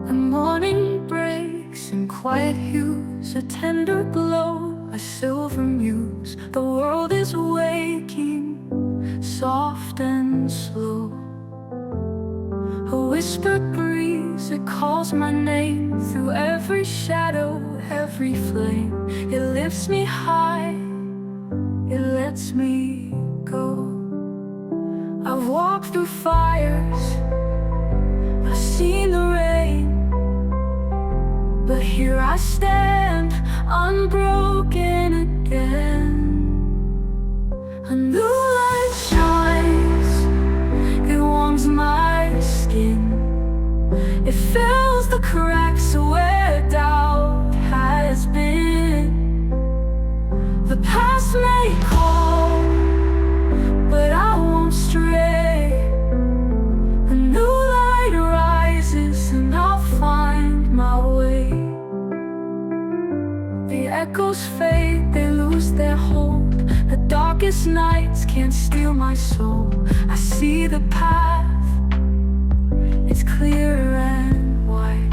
The morning breaks in quiet hues, a tender glow, a silver muse. The world is waking, soft and slow. A whispered breeze, it calls my name through every shadow, every flame. It lifts me high, it lets me go. I've walked through fires, I've seen the rain, but here I stand, unbroken again. A new light shines, it warms my skin. It fills the cracks where doubt has been. The past may call, but I won't stray. A new light rises and I'll find my way. The echoes fade, they lose their hold. The darkest nights can't steal my soul. I see the path, it's clear and wide.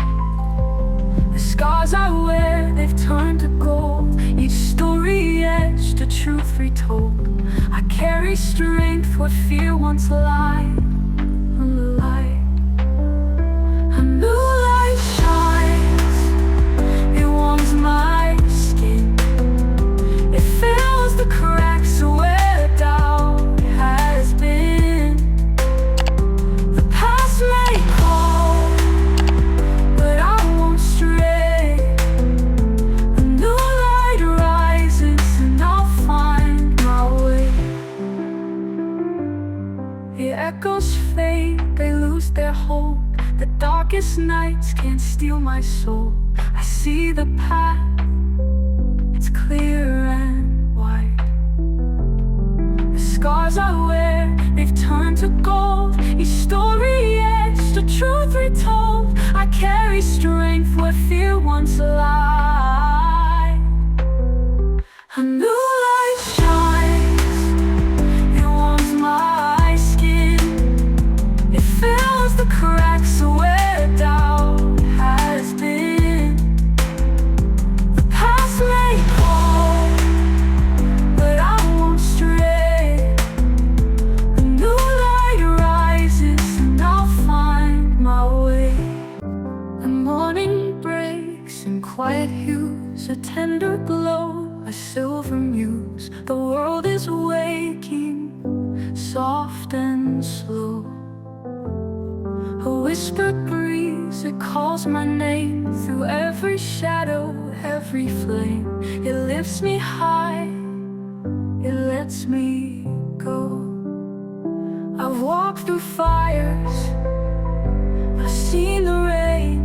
The scars I wear, they've turned to gold. Each story etched, a truth retold. I carry strength where fear once lied. On the light, a new light shines, it warms my skin. It fills the cracks where doubt has been. The past may call, but I won't stray. A new light rises and I'll find my way. The echoes fade, they lose their hold. The darkest nights can't steal my soul. I see the path, it's clear and wide. The scars I wear, they've turned to gold. Each story etched, a truth retold. I carry strength where fear once lied. A new light shines, it warms my skin. It fills the cracks where doubt has been. The past may call, but I won't stray. A new light rises and I'll find my way. The morning breaks in quiet hues, a tender glow, a silver muse. The world is waking, soft and slow. A whispered breeze, it calls my name through every shadow, every flame. It lifts me high, it lets me go. I've walked through fires, I've seen the rain,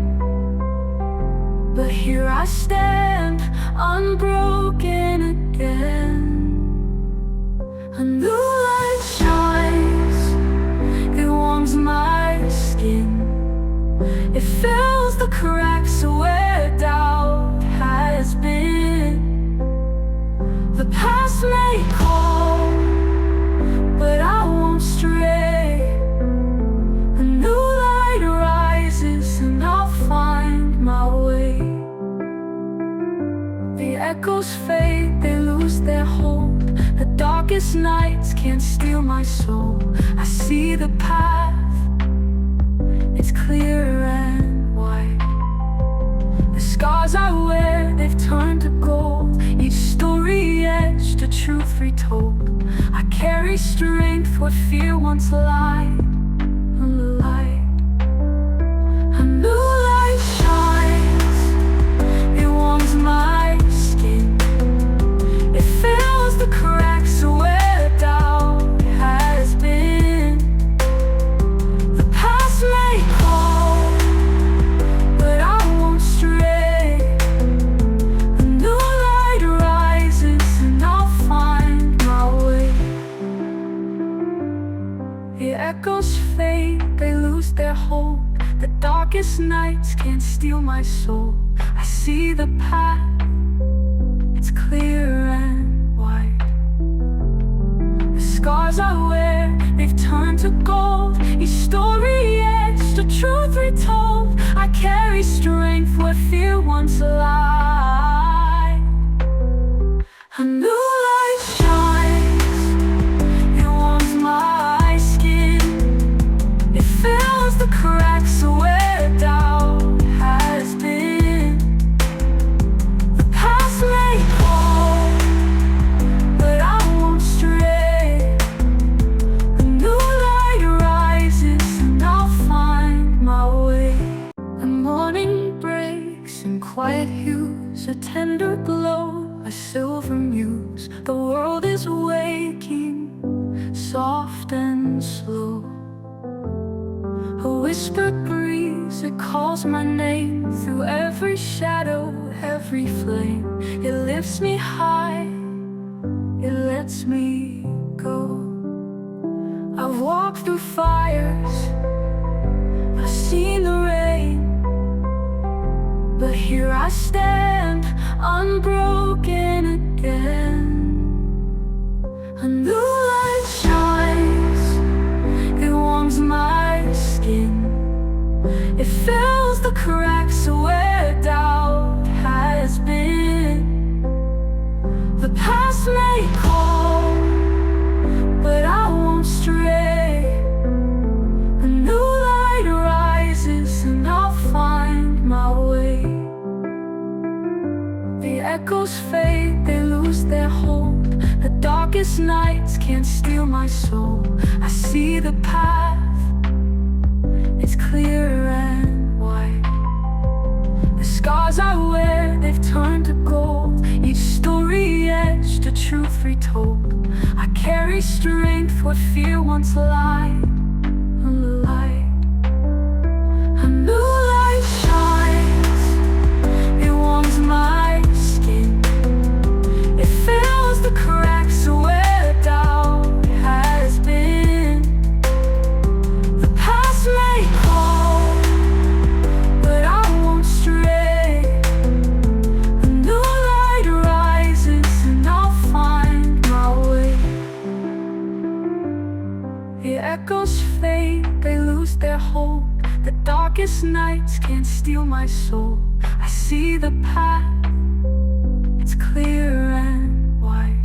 but here I stand, unbroken again. A new light shines, it warms my skin. It fills the cracks where doubt has been. The past may call, but I won't stray. A new light rises and I'll find my way. The echoes fade, they lose their hold. The darkest nights can't steal my soul. I see the path, it's clear and wide. The scars I wear, they've turned to gold. Each story etched, a truth retold. I carry strength where fear once lied. On the light, a new light shines, it warms my skin. It fills the cracks where doubt has been. The past may call, but I won't stray. A new light rises and I'll find my way. The echoes fade, they lose their hold. The darkest nights can't steal my soul. I see the path, it's clear and wide. The scars I wear, they've turned to gold. Each story etched, a truth retold. I carry once a lie. A new light shines, it warms my skin. It fills the cracks where doubt has been. The past may call, but I won't stray. A new light rises and I'll find my way. The morning breaks in quiet hues, a tender glow, a silver muse. The world is waking, soft and slow. A whispered breeze, it calls my name through every shadow, every flame. It lifts me high, it lets me go. I've walked through fires, I've seen the rain, but here I stand, unbroken again. A new light shines, it warms my skin. It fills the cracks where doubt has been. The past may call, but I won't stray. A new light rises and I'll find my way. The echoes fade, they lose their hold. The darkest nights can't steal my soul. I see the path, it's clear and white. The scars I wear, they've turned to gold. Each story etched, a truth retold. I carry strength where fear once lied. A new light shines, it warms my skin. It fills the cracks where doubt has been. The past may call, but I won't stray. A new light rises and I'll find my way. The echoes fade, they lose their hold. The darkest nights can't steal my soul. I see the path, it's clear and white.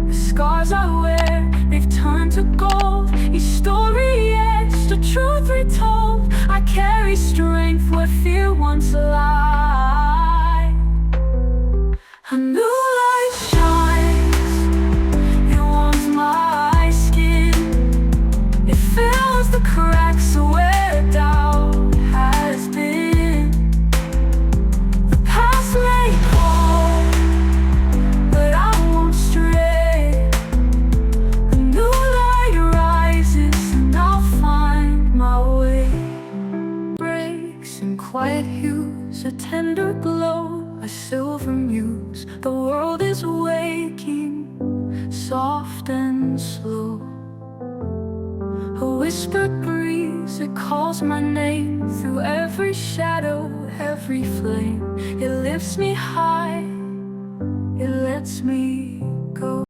The scars I wear, they've turned to gold. Each story etched, a truth retold. I carry strength where fear once lied. A new light shines, it warms my skin. It fills the cracks where doubt has been. The past may call, but I won't stray. A new light rises and I'll find my way. Breaks in quiet hues, a tender glow, a silver muse. The world is waking, soft and slow. A whispered breeze, it calls my name through every shadow, every flame. It lifts me high, it lets me go.